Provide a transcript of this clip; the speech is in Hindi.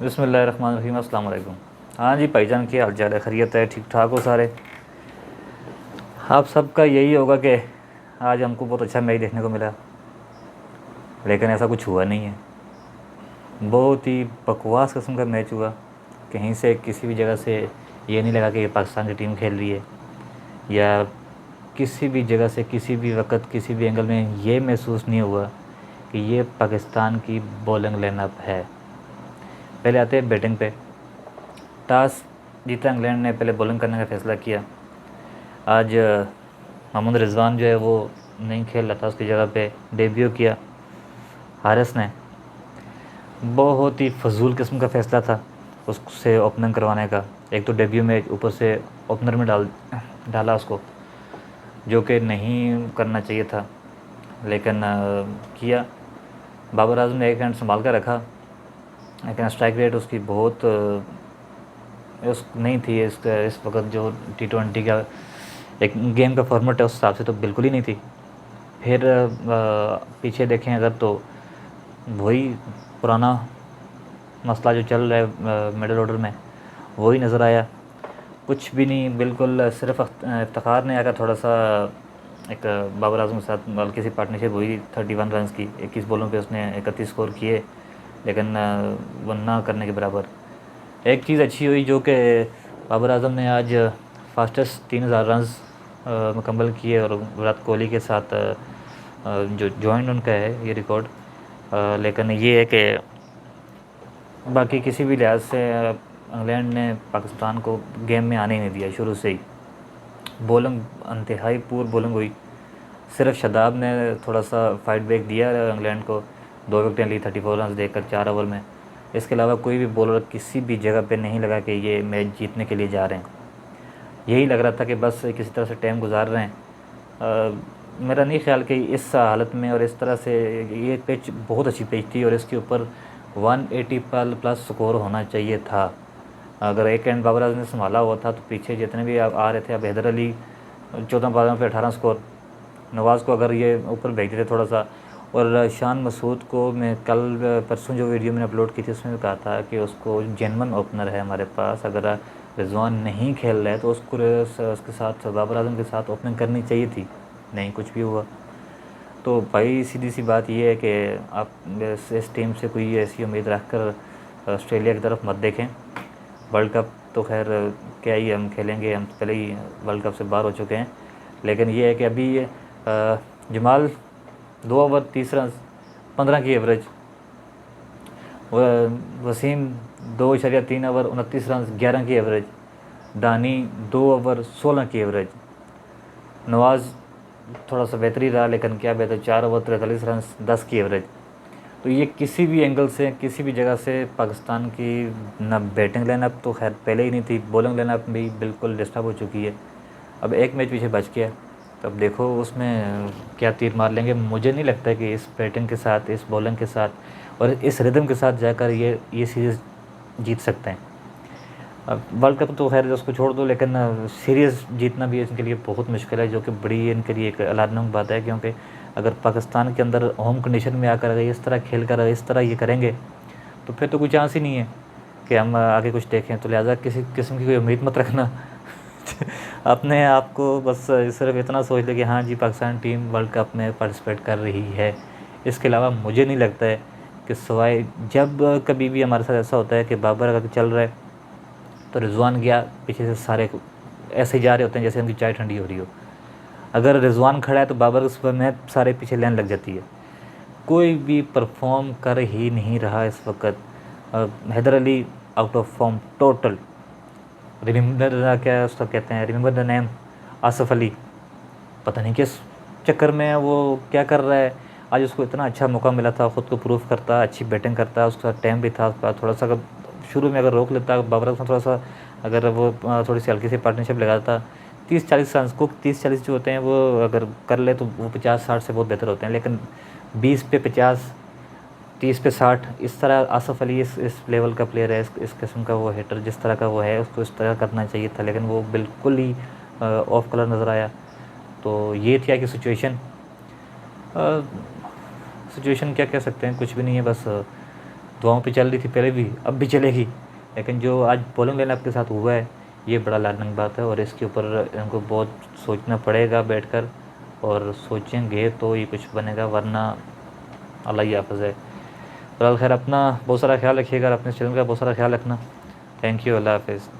बिस्मिल्लाहिर्रहमानिर्रहीम, अस्सलाम वालेकुम। हाँ जी भाईजान, क्या हाल चाल है? खैरियत है? ठीक ठाक हो सारे? आप सबका यही होगा कि आज हमको बहुत अच्छा मैच देखने को मिला, लेकिन ऐसा कुछ हुआ नहीं है। बहुत ही बकवास किस्म का मैच हुआ। कहीं से किसी भी जगह से ये नहीं लगा कि ये पाकिस्तान की टीम खेल रही है, या किसी भी जगह से किसी भी वक्त किसी भी एंगल में ये महसूस नहीं हुआ कि ये पाकिस्तान की बॉलिंग लाइनअप है। पहले आते हैं बैटिंग पे। टॉस जीता इंग्लैंड ने, पहले बॉलिंग करने का फैसला किया। आज मोहम्मद रिजवान जो है वो नहीं खेल रहा था, उसकी जगह पे डेब्यू किया हारिस ने। बहुत ही फजूल किस्म का फ़ैसला था उससे ओपनिंग करवाने का। एक तो डेब्यू में ऊपर से ओपनर में डाला उसको, जो कि नहीं करना चाहिए था, लेकिन किया। बाबर आजम ने एक हैंड संभाल कर रखा, लेकिन स्ट्राइक रेट उसकी बहुत उस नहीं थी इस वक्त जो T20 का एक गेम का फॉर्मेट है उस हिसाब से तो बिल्कुल ही नहीं थी। फिर पीछे देखें अगर तो वही पुराना मसला जो चल रहा है मिडिल ऑर्डर में, वही नज़र आया। कुछ भी नहीं, बिल्कुल सिर्फ इफ्तिखार ने आकर थोड़ा सा एक बाबर आजम के साथ हल्की सी पार्टनरशिप हुई 31 रन की। 21 बॉलों पे उसने 31 स्कोर किए, लेकिन वो ना करने के बराबर। एक चीज़ अच्छी हुई जो कि बाबर आजम ने आज फास्टेस्ट 3000 रन्स मुकम्मल किए, और विराट कोहली के साथ जो जॉइंट उनका है ये रिकॉर्ड। लेकिन ये है कि बाकी किसी भी लिहाज से इंग्लैंड ने पाकिस्तान को गेम में आने ही नहीं दिया। शुरू से ही बॉलिंग इंतहाई पूर बॉलिंग हुई। सिर्फ शादाब ने थोड़ा सा फाइट बैक दिया इंग्लैंड को, 2 विकेटें ली 34 रन देकर 4 ओवर में। इसके अलावा कोई भी बॉलर किसी भी जगह पे नहीं लगा कि ये मैच जीतने के लिए जा रहे हैं। यही लग रहा था कि बस किसी तरह से टाइम गुजार रहे हैं। मेरा नहीं ख्याल कि इस हालत में और इस तरह से, ये पिच बहुत अच्छी पिच थी और इसके ऊपर 180 प्लस स्कोर होना चाहिए था। अगर एक एंड बाबर आजम ने संभाला हुआ था तो पीछे जितने भी आ रहे थे, अब हैदर अली 14 बॉलों पे 18 स्कोर, नवाज़ को अगर ये ऊपर भेज देते थोड़ा सा। और शान मसूद को मैं कल परसों जो वीडियो मैंने अपलोड की थी उसमें भी कहा था कि उसको जेन्युइन ओपनर है हमारे पास। अगर रिजवान नहीं खेल रहा है तो उसको उसके साथ बाबर आजम के साथ ओपनिंग करनी चाहिए थी। नहीं कुछ भी हुआ। तो भाई सीधी सी बात ये है कि आप इस टीम से कोई ऐसी उम्मीद रख कर ऑस्ट्रेलिया की तरफ मत देखें। वर्ल्ड कप तो खैर क्या ही हम खेलेंगे, हम पहले ही वर्ल्ड कप से बाहर हो चुके हैं। लेकिन ये है कि अभी जमाल 2 ओवर 30 रन 15 की एवरेज, वसीम 2.3 ओवर 29 रन 11 की एवरेज, दानी 2 ओवर 16 की एवरेज, नवाज़ थोड़ा सा बेहतरी रहा लेकिन क्या बेहतर 4 ओवर 43 रन 10 की एवरेज। तो ये किसी भी एंगल से किसी भी जगह से पाकिस्तान की ना बैटिंग लाइनअप तो खैर पहले ही नहीं थी, बॉलिंग लाइनअप भी बिल्कुल डिस्टर्ब हो चुकी है। अब एक मैच पीछे बच गया, तो अब देखो उसमें क्या तीर मार लेंगे। मुझे नहीं लगता कि इस बैटिंग के साथ, इस बॉलिंग के साथ और इस रिदम के साथ जाकर ये सीरीज़ जीत सकते हैं। अब वर्ल्ड कप तो खैर उसको छोड़ दो, लेकिन सीरीज़ जीतना भी इनके लिए बहुत मुश्किल है, जो कि बड़ी इनके लिए एक अलार्मिंग बात है। क्योंकि अगर पाकिस्तान के अंदर होम कंडीशन में आकर अगर इस तरह खेल कर इस तरह ये करेंगे तो फिर तो कोई चांस ही नहीं है कि हम आगे कुछ देखें। तो लिहाजा किसी किस्म की कोई उम्मीद मत रखना। अपने आप को बस सिर्फ इतना सोच ले कि हाँ जी पाकिस्तान टीम वर्ल्ड कप में पार्टिसिपेट कर रही है। इसके अलावा मुझे नहीं लगता है कि सिवाय जब कभी भी हमारे साथ ऐसा होता है कि बाबर अगर चल रहा है तो रिजवान गया, पीछे से सारे ऐसे ही जा रहे होते हैं जैसे उनकी चाय ठंडी हो रही हो। अगर रिजवान खड़ा है तो बाबर उस पर में सारे पीछे लाइन लग जाती है। कोई भी परफॉर्म कर ही नहीं रहा इस वक्त। Haider Ali out of form total. Remember क्या उसका कहते हैं, remember the name, Asif Ali, पता नहीं किस चक्कर में वो क्या कर रहा है। आज उसको इतना अच्छा मौका मिला था, ख़ुद को प्रूफ करता, अच्छी बैटिंग करता, उसका टाइम भी था, थोड़ा सा अगर शुरू में अगर रोक लेता बाबर को, थोड़ा सा अगर वो थोड़ी सी हल्की सी पार्टनरशिप लगाता, 30-40 रन को 30-40 जो होते हैं वो अगर कर ले तो वो 50-60 से बहुत बेहतर होते हैं। लेकिन 20 पे 50, 30 पे 60, इस तरह आसफ़ अली इस लेवल का प्लेयर है, इस किस्म का वो हिटर जिस तरह का वो है, उसको इस तरह करना चाहिए था, लेकिन वो बिल्कुल ही ऑफ कलर नज़र आया। तो ये थी कि सिचुएशन क्या कह सकते हैं, कुछ भी नहीं है। बस दुआओं पे चल रही थी पहले भी, अब भी चलेगी, लेकिन जो आज बॉलिंग लाइन आपके साथ हुआ है ये बड़ा लाजमी बात है, और इसके ऊपर इनको बहुत सोचना पड़ेगा बैठकर, और सोचेंगे तो ये कुछ बनेगा, वरना अल्लाह ही हाफ़िज़ है। फिलहाल खैर अपना बहुत सारा ख्याल रखिएगा, अपने चैनल का बहुत सारा ख्याल रखना। थैंक यू, अल्लाह हाफ़िज़।